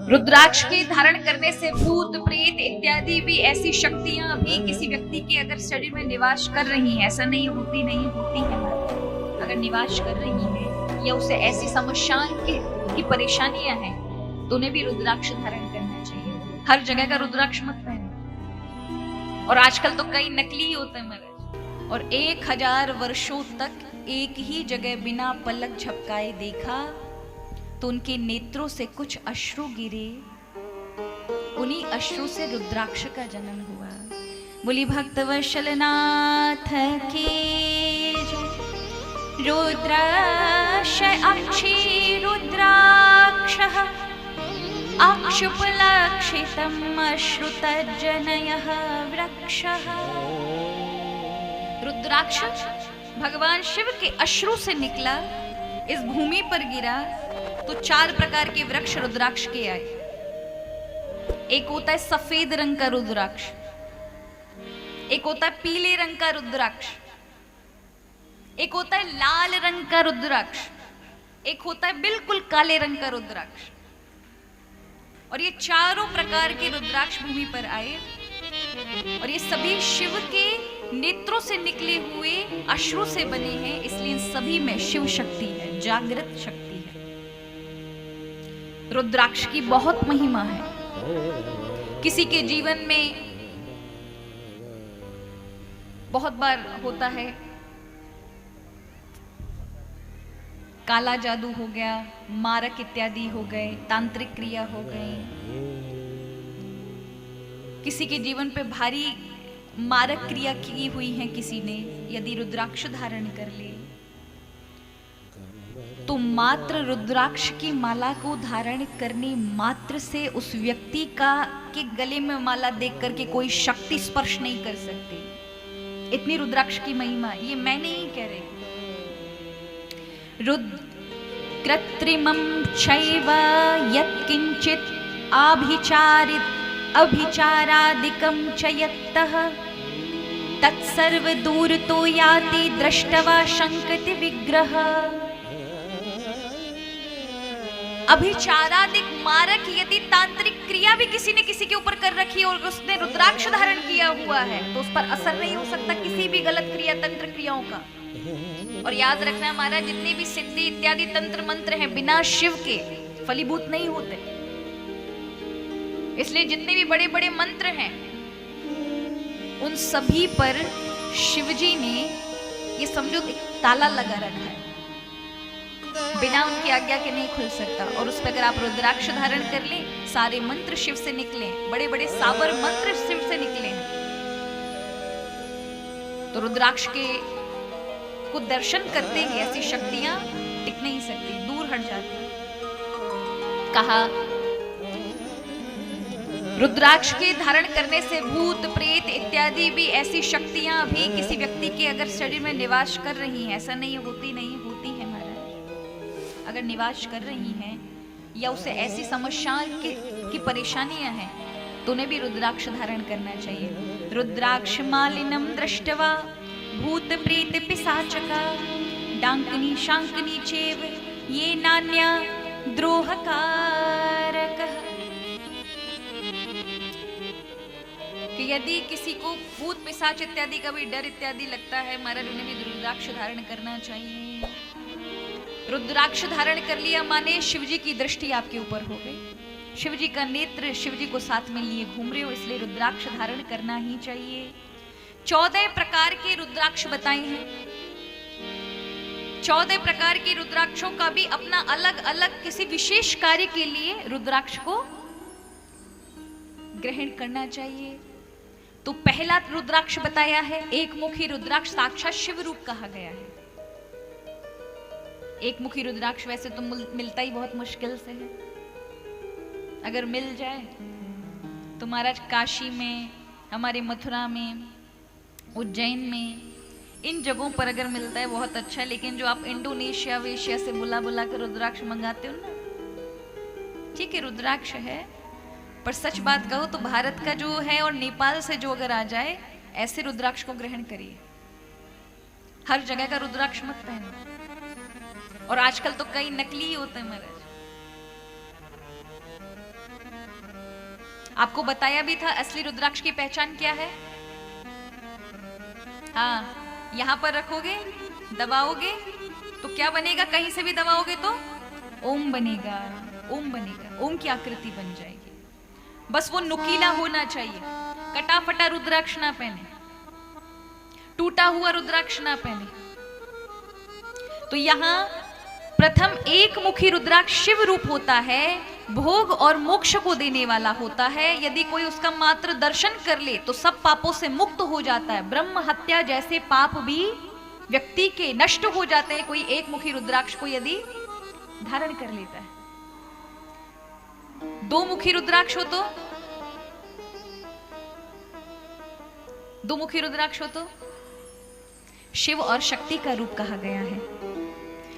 रुद्राक्ष के धारण करने से भूत प्रेत इत्यादि भी ऐसी शक्तियां भी किसी व्यक्ति के अगर शरीर में निवास कर रही हैं, ऐसा नहीं होती है, अगर निवास कर रही है या उसे ऐसी समस्याएं की परेशानियां हैं तो उन्हें भी रुद्राक्ष धारण करना चाहिए। हर जगह का रुद्राक्ष मत पहनो। और आजकल तो कई नकली ही होते हैं महाराज। और 1000 वर्षों तक एक ही जगह बिना पलक झपकाए देखा तो उनके नेत्रों से कुछ अश्रु गिरे, उन्हीं अश्रु से रुद्राक्ष का जन्म हुआ। बोली भक्तवत्सलनाथ की रुद्राक्ष अक्षी रुद्राक्षः अक्षुपलक्षितम् अश्रुतर्जनयः वृक्षः। रुद्राक्ष भगवान शिव के अश्रु से निकला, इस भूमि पर गिरा तो 4 प्रकार के वृक्ष रुद्राक्ष के आए। एक होता है सफेद रंग का रुद्राक्ष, एक होता है पीले रंग का रुद्राक्ष, एक होता है लाल रंग का रुद्राक्ष, एक होता है बिल्कुल काले रंग का रुद्राक्ष। और ये चारों प्रकार के रुद्राक्ष भूमि पर आए और ये सभी शिव के नेत्रों से निकले हुए अश्रु से बने हैं, इसलिए इन सभी में शिव शक्ति है, जागृत शक्ति है। रुद्राक्ष की बहुत महिमा है। किसी के जीवन में बहुत बार होता है काला जादू हो गया, मारक इत्यादि हो गए, तांत्रिक क्रिया हो गई। किसी के जीवन पे भारी मारक क्रिया की हुई है किसी ने, यदि रुद्राक्ष धारण कर ले तो मात्र रुद्राक्ष की माला को धारण करने मात्र से उस व्यक्ति का के गले में माला देख करके कोई शक्ति स्पर्श नहीं कर सकती। इतनी रुद्राक्ष की महिमा, ये मैं नहीं कह रही। कृत्रिमं चैव यत्किंचित् अभिचारादिकं च यत्तः तत्सर्व दूरतो याति दृष्टवा शंकति विग्रह। अभिचारादिक मारक यदि तांत्रिक क्रिया भी किसी ने किसी के ऊपर कर रखी है और उसने रुद्राक्ष धारण किया हुआ है तो उस पर असर नहीं हो सकता किसी भी गलत क्रिया तंत्र क्रियाओं का। और याद रखना हमारा, जितने भी सिद्धि इत्यादि तंत्र मंत्र हैं बिना शिव के फलीभूत नहीं होते। इसलिए जितने भी बड़े बड़े मंत्र हैं उन सभी पर शिवजी ने ये समझो ताला लगा रखा है, बिना उनकी आज्ञा के नहीं खुल सकता। और उस पर अगर आप रुद्राक्ष धारण कर ले, सारे मंत्र शिव से निकले, बड़े बड़े साबर मंत्र शिव से निकले हैं, तो रुद्राक्ष के को दर्शन करते ही ऐसी शक्तियां टिक नहीं सकती, दूर हट जाती। कहा रुद्राक्ष के धारण करने से भूत प्रेत इत्यादि भी ऐसी शक्तियां भी किसी व्यक्ति के अगर शरीर में निवास कर रही हैं, ऐसा नहीं होती है महाराज। अगर निवास कर रही हैं या उसे ऐसी समस्याएं की परेशानियां हैं तो उन्हें भी रुद्राक्ष धारण करना चाहिए। रुद्राक्ष मालिनम दृष्टवा भूत प्रेत पिशाचका डांकनी शांकनी चेव ये नान्या द्रोहकारक। कि यदि किसी को भूत पिशाच इत्यादि का भी डर इत्यादि लगता है, महाराज उन्हें भी रुद्राक्ष धारण करना चाहिए। रुद्राक्ष धारण कर लिया माने शिवजी की दृष्टि आपके ऊपर हो गई, शिवजी का नेत्र शिवजी को साथ में लिए घूम रहे हो, इसलिए रुद्राक्ष धारण करना ही चाहिए। 14 प्रकार के रुद्राक्ष बताए हैं। 14 प्रकार के रुद्राक्षों का भी अपना अलग अलग किसी विशेष कार्य के लिए रुद्राक्ष को ग्रहण करना चाहिए। तो पहला रुद्राक्ष बताया है एक मुखी रुद्राक्ष, साक्षात शिव रूप कहा गया है। एक मुखी रुद्राक्ष वैसे तो मिलता ही बहुत मुश्किल से है, अगर मिल जाए तो महाराज काशी में, हमारे मथुरा में, उज्जैन में, इन जगहों पर अगर मिलता है बहुत अच्छा है। लेकिन जो आप इंडोनेशिया वेशिया से बुला बुला कर रुद्राक्ष मंगाते हो ना, ठीक है रुद्राक्ष है, पर सच बात कहो तो भारत का जो है और नेपाल से जो अगर आ जाए, ऐसे रुद्राक्ष को ग्रहण करिए। हर जगह का रुद्राक्ष मत पहनो। और आजकल तो कई नकली होते हैं महाराज। आपको बताया भी था असली रुद्राक्ष की पहचान क्या है। हाँ, यहां पर रखोगे, दबाओगे तो क्या बनेगा, कहीं से भी दबाओगे तो ओम बनेगा, ओम बनेगा, ओम की आकृति बन जाएगी। बस वो नुकीला होना चाहिए, कटा फटा रुद्राक्ष ना पहने, टूटा हुआ रुद्राक्ष ना पहने। तो यहां प्रथम एक मुखी रुद्राक्ष शिव रूप होता है, भोग और मोक्ष को देने वाला होता है। यदि कोई उसका मात्र दर्शन कर ले तो सब पापों से मुक्त हो जाता है। ब्रह्म हत्या जैसे पाप भी व्यक्ति के नष्ट हो जाते हैं, कोई एक मुखी रुद्राक्ष को यदि धारण कर लेता है। दो मुखी रुद्राक्ष हो तो, दो मुखी रुद्राक्ष हो तो शिव और शक्ति का रूप कहा गया है।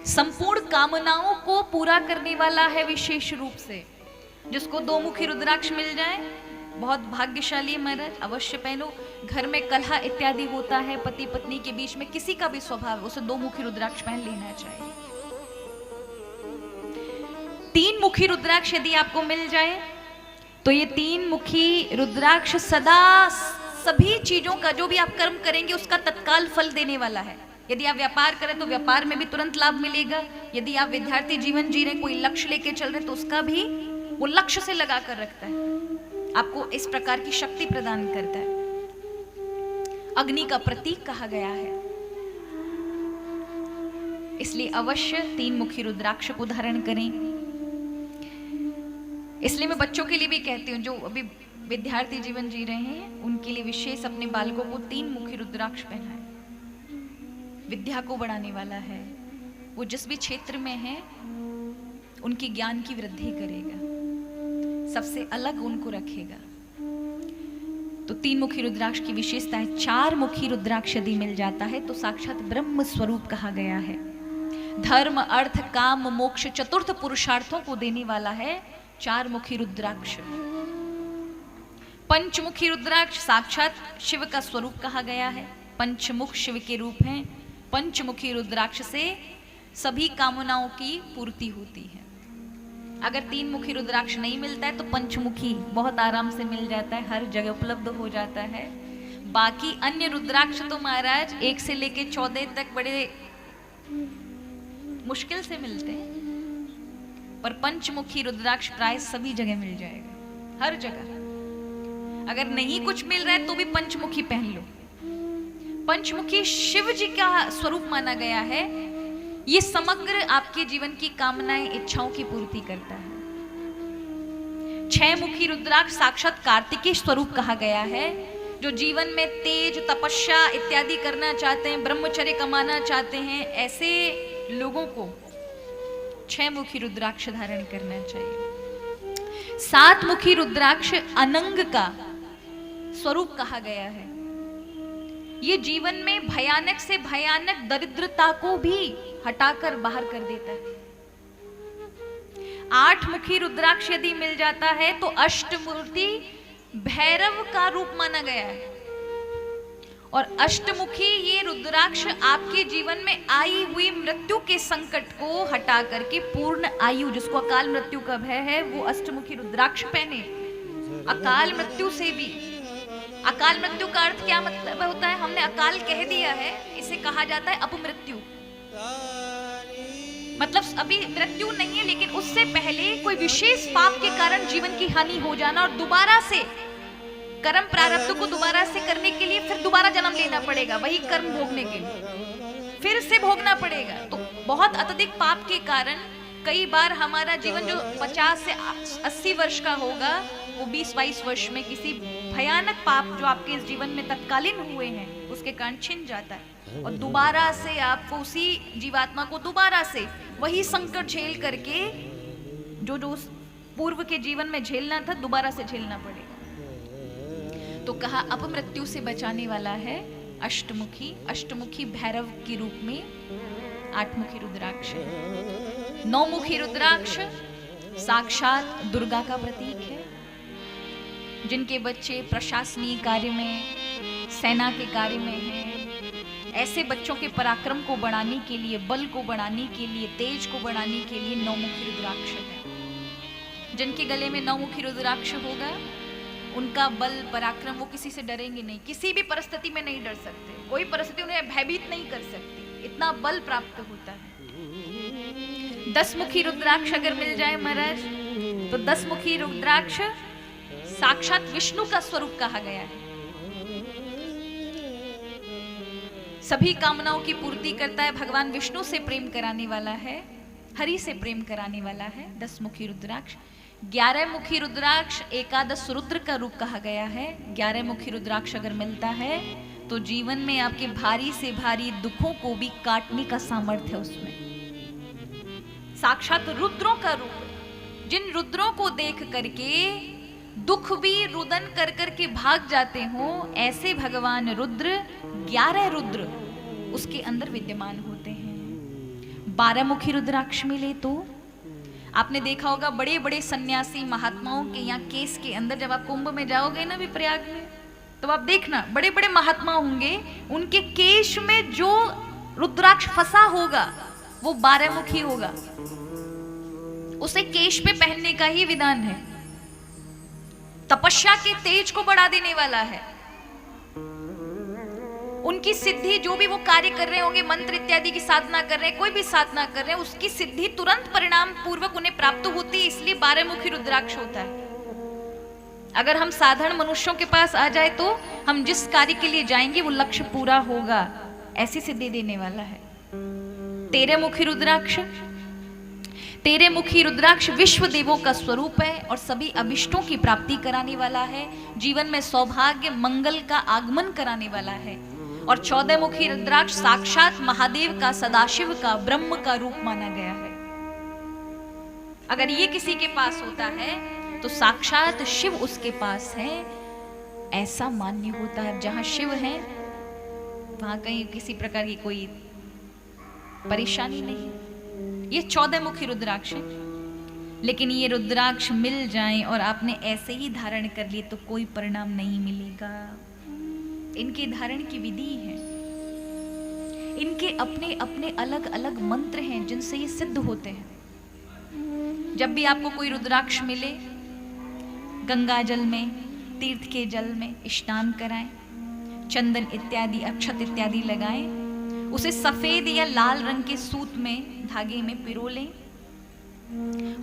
संपूर्ण कामनाओं को पूरा करने वाला है विशेष रूप से। जिसको दो मुखी रुद्राक्ष मिल जाए बहुत भाग्यशाली महाराज, अवश्य पहनो। घर में कलह इत्यादि होता है, पति पत्नी के बीच में किसी का भी स्वभाव, उसे दो मुखी रुद्राक्ष पहन लेना चाहिए। तीन मुखी रुद्राक्ष यदि आपको मिल जाए तो ये तीन मुखी रुद्राक्ष सदा सभी चीजों का, जो भी आप कर्म करेंगे उसका तत्काल फल देने वाला है। यदि आप व्यापार करें तो व्यापार में भी तुरंत लाभ मिलेगा। यदि आप विद्यार्थी जीवन जी रहे, कोई लक्ष्य लेके चल रहे, तो उसका भी वो लक्ष्य से लगा कर रखता है, आपको इस प्रकार की शक्ति प्रदान करता है। अग्नि का प्रतीक कहा गया है, इसलिए अवश्य तीन मुखी रुद्राक्ष को धारण करें। इसलिए मैं बच्चों के लिए भी कहती हूँ, जो अभी विद्यार्थी जीवन जी रहे हैं, उनके लिए विशेष अपने बालकों को तीन मुखी रुद्राक्ष पहनाएं। विद्या को बढ़ाने वाला है, वो जिस भी क्षेत्र में है उनकी ज्ञान की वृद्धि करेगा, सबसे अलग उनको रखेगा। तो तीन मुखी रुद्राक्ष की विशेषता है। चार मुखी रुद्राक्ष यदि मिल जाता है तो साक्षात ब्रह्म स्वरूप कहा गया है। धर्म अर्थ काम मोक्ष चतुर्थ पुरुषार्थों को देने वाला है चार मुखी रुद्राक्ष। पंचमुखी रुद्राक्ष साक्षात शिव का स्वरूप कहा गया है, पंचमुख शिव के रूप हैं। पंचमुखी रुद्राक्ष से सभी कामनाओं की पूर्ति होती है। अगर तीन मुखी रुद्राक्ष नहीं मिलता है तो पंचमुखी बहुत आराम से मिल जाता है, हर जगह उपलब्ध हो जाता है। बाकी अन्य रुद्राक्ष तो महाराज 1 से लेके 14 तक बड़े मुश्किल से मिलते हैं, पर पंचमुखी रुद्राक्ष प्राय सभी जगह मिल जाएगा, हर जगह। अगर नहीं कुछ मिल रहा है तो भी पंचमुखी पहन लो। पंचमुखी शिव जी का स्वरूप माना गया है। ये समग्र आपके जीवन की कामनाएं इच्छाओं की पूर्ति करता है। 6 मुखी रुद्राक्ष साक्षात कार्तिकेय स्वरूप कहा गया है। जो जीवन में तेज तपस्या इत्यादि करना चाहते हैं, ब्रह्मचर्य कमाना चाहते हैं, ऐसे लोगों को 6 मुखी रुद्राक्ष धारण करना चाहिए। 7 मुखी रुद्राक्ष अनंग का स्वरूप कहा गया है। ये जीवन में भयानक से भयानक दरिद्रता को भी हटाकर बाहर कर देता है। 8 मुखी रुद्राक्ष यदि मिल जाता है तो अष्टमूर्ति भैरव का रूप माना गया है। और अष्टमुखी ये रुद्राक्ष आपके जीवन में आई हुई मृत्यु के संकट को हटा करके पूर्ण आयु, जिसको अकाल मृत्यु का भय है, वो अष्टमुखी रुद्राक्ष पहने। अकाल मृत्यु से भी, अकाल मृत्यु का अर्थ क्या मतलब होता है, हमने अकाल कह दिया है, इसे कहा जाता है अपमृत्यु। मतलब अभी मृत्यु नहीं है लेकिन उससे पहले कोई विशेष पाप के कारण जीवन की हानि हो जाना और दोबारा से कर्म प्रारब्ध को दोबारा से करने के लिए फिर दोबारा जन्म लेना पड़ेगा, वही कर्म भोगने के लिए फिर से भोगना पड़ेगा। तो बहुत अत्यधिक पाप के कारण कई बार हमारा जीवन जो 50 से 80 वर्ष का होगा वो 20-22 वर्ष में किसी भयानक पाप जो आपके इस जीवन में तत्कालीन हुए हैं उसके कारण छिन जाता है और दोबारा से आपको उसी जीवात्मा को दोबारा से वही संकट झेल करके जो जो पूर्व के जीवन में झेलना था दोबारा से झेलना पड़ेगा। तो कहा अपमृत्यु से बचाने वाला है अष्टमुखी। अष्टमुखी भैरव के रूप में 8 मुखी रुद्राक्ष। 9 मुखी रुद्राक्ष साक्षात दुर्गा का प्रतीक है। जिनके बच्चे प्रशासनिक कार्य में, सेना के कार्य में हैं, ऐसे बच्चों के पराक्रम को बढ़ाने के लिए, बल को बढ़ाने के लिए, तेज को बढ़ाने के लिए 9 मुखी रुद्राक्ष है। जिनके गले में 9 मुखी रुद्राक्ष होगा उनका बल पराक्रम, वो किसी से डरेंगे नहीं, किसी भी परिस्थिति में नहीं डर सकते, कोई परिस्थिति उन्हें भयभीत नहीं कर सकती, इतना बल प्राप्त होता है। 10 मुखी रुद्राक्ष अगर मिल जाए महाराज, तो 10 मुखी रुद्राक्ष साक्षात विष्णु का स्वरूप कहा गया है। सभी कामनाओं की पूर्ति करता है, भगवान विष्णु से प्रेम कराने वाला है, हरि से प्रेम कराने वाला है 10 मुखी रुद्राक्ष। 11 मुखी रुद्राक्ष एकादश रुद्र का रूप कहा गया है। 11 मुखी रुद्राक्ष अगर मिलता है तो जीवन में आपके भारी से भारी दुखों को भी काटने का सामर्थ्य है उसमें। साक्षात रुद्रों का रूप, जिन रुद्रों को देख करके दुख भी रुदन कर करके भाग जाते हो, ऐसे भगवान रुद्र 11 रुद्र उसके अंदर विद्यमान होते हैं। 12 मुखी रुद्राक्ष मिले तो आपने देखा होगा बड़े बड़े सन्यासी महात्माओं के यहाँ केस के अंदर, जब आप कुंभ में जाओगे ना भी प्रयाग में, तो आप देखना बड़े बड़े महात्मा होंगे, उनके केश में जो रुद्राक्ष फंसा होगा वो 12 मुखी होगा। उसे केश पे पहनने का ही विधान है, तपस्या के तेज को बढ़ा देने वाला है। उनकी सिद्धि, जो भी वो कार्य कर रहे होंगे, मंत्र इत्यादि की साधना कर रहे हैं, कोई भी साधना कर रहे हैं, उसकी सिद्धि तुरंत परिणाम पूर्वक उन्हें प्राप्त होती है, इसलिए 12 मुखी रुद्राक्ष होता है। अगर हम साधारण मनुष्यों के पास आ जाए तो हम जिस कार्य के लिए जाएंगे वो लक्ष्य पूरा होगा, ऐसी सिद्धि देने वाला है। 13 मुखी रुद्राक्ष, 13 मुखी रुद्राक्ष विश्व देवों का स्वरूप है और सभी अभिष्टों की प्राप्ति कराने वाला है, जीवन में सौभाग्य मंगल का आगमन कराने वाला है। और 14 मुखी रुद्राक्ष साक्षात महादेव का, सदाशिव का, ब्रह्म का रूप माना गया है। अगर ये किसी के पास होता है तो साक्षात शिव उसके पास है, ऐसा मान्य होता है। जहां शिव है वहां कहीं किसी प्रकार की कोई परेशानी नहीं। ये 14 मुखी रुद्राक्ष है, लेकिन ये रुद्राक्ष मिल जाएं और आपने ऐसे ही धारण कर लिए तो कोई परिणाम नहीं मिलेगा। इनके धारण की विधि है, इनके अपने अपने अलग अलग मंत्र हैं जिनसे ये सिद्ध होते हैं। जब भी आपको कोई रुद्राक्ष मिले, गंगा जल में, तीर्थ के जल में स्नान कराएं, चंदन इत्यादि अक्षत इत्यादि लगाएं, उसे सफेद या लाल रंग के सूत में, धागे में पिरो लें।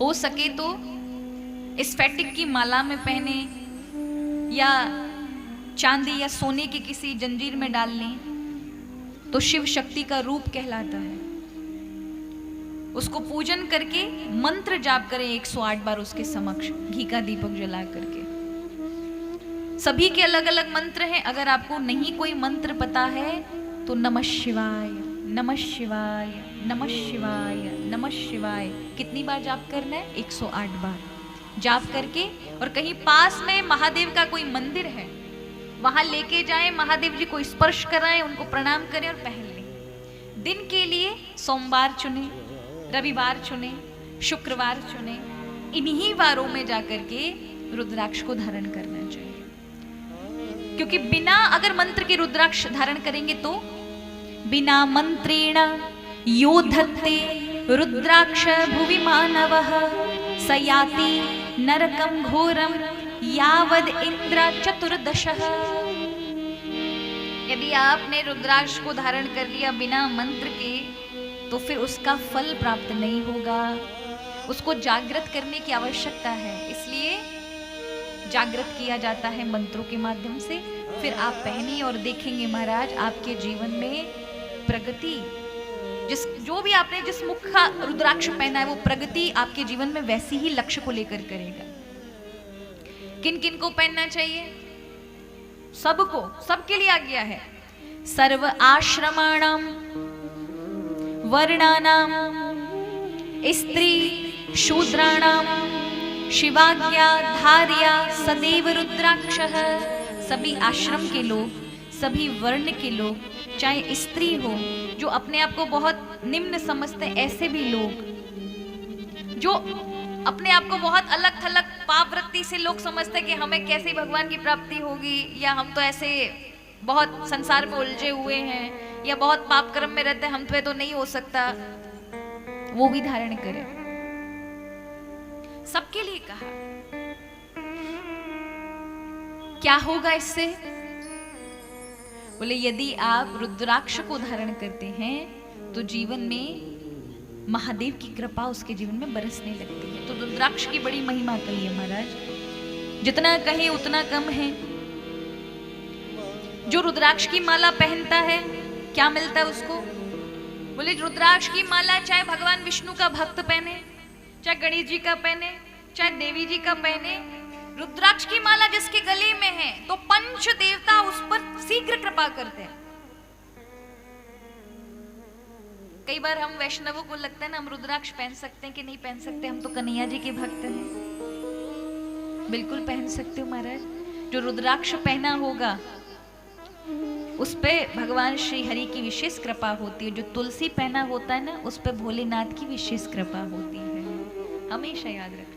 हो सके तो स्फटिक की माला में पहने या चांदी या सोने की किसी जंजीर में डाल लें, तो शिव शक्ति का रूप कहलाता है। उसको पूजन करके मंत्र जाप करें 108 बार उसके समक्ष, घी का दीपक जला करके। सभी के अलग अलग मंत्र हैं, अगर आपको नहीं कोई मंत्र पता है तो नमः शिवाय, नमः शिवाय, नमः शिवाय, नमः शिवाय कितनी बार जाप करना है? 108 बार जाप करके, और कहीं पास में महादेव का कोई मंदिर है वहां लेके जाएं, महादेव जी को स्पर्श कराएं, उनको प्रणाम करें और पहन लें। दिन के लिए सोमवार चुने, रविवार चुने, शुक्रवार चुने, इन्हीं वारों में जाकर के रुद्राक्ष को धारण करना चाहिए। क्योंकि बिना अगर मंत्र के रुद्राक्ष धारण करेंगे तो बिना मंत्रेण यो धत्ते रुद्राक्ष भुवि मानवः स याति नरकं घोरम यावद इंद्र चतुर्दशः। यदि आपने रुद्राक्ष को धारण कर लिया बिना मंत्र के तो फिर उसका फल प्राप्त नहीं होगा। उसको जागृत करने की आवश्यकता है, इसलिए जागृत किया जाता है मंत्रों के माध्यम से। फिर आप पहनिए और देखेंगे महाराज आपके जीवन में प्रगति, जो भी आपने जिस मुख का रुद्राक्ष पहना है वो प्रगति आपके जीवन में वैसी ही लक्ष्य को लेकर करेगा। किन किन को पहनना चाहिए? सबको, सबके लिए आज्ञा है। सर्व आश्रमाणाम वर्णानाम स्त्री शूद्राणाम शिवाज्ञा धार्या सदैव रुद्राक्षः। सभी आश्रम के लोग, सभी वर्ण के लोग, चाहे स्त्री हो जो अपने आप को बहुत निम्न समझते, ऐसे भी लोग जो अपने आप को बहुत अलग थलग पाप वृत्ति से लोग समझते हैं कि हमें कैसे भगवान की प्राप्ति होगी, या हम तो ऐसे बहुत संसार में उलझे हुए हैं, या बहुत पाप कर्म में रहते हैं, हम पे तो नहीं हो सकता, वो भी धारण करें। सबके लिए कहा। क्या होगा इससे? बोले यदि आप रुद्राक्ष को धारण करते हैं तो जीवन में महादेव की कृपा उसके जीवन में बरसने लगती है। तो रुद्राक्ष की बड़ी महिमा कही है महाराज, जितना कहे उतना कम है। जो रुद्राक्ष की माला पहनता है क्या मिलता है उसको? बोले रुद्राक्ष की माला चाहे भगवान विष्णु का भक्त पहने, चाहे गणेश जी का पहने, चाहे देवी जी का पहने, रुद्राक्ष की माला जिसके गले में है तो पंच देवता उस पर शीघ्र कृपा करते हैं। कई बार हम वैष्णवों को लगता है ना हम रुद्राक्ष पहन सकते हैं कि नहीं पहन सकते, हम तो कन्हैया जी के भक्त हैं। बिल्कुल पहन सकते हो महाराज। जो रुद्राक्ष पहना होगा उस पे भगवान श्री हरि की विशेष कृपा होती है। जो तुलसी पहना होता है ना उस पे भोलेनाथ की विशेष कृपा होती है। हमेशा याद रखना।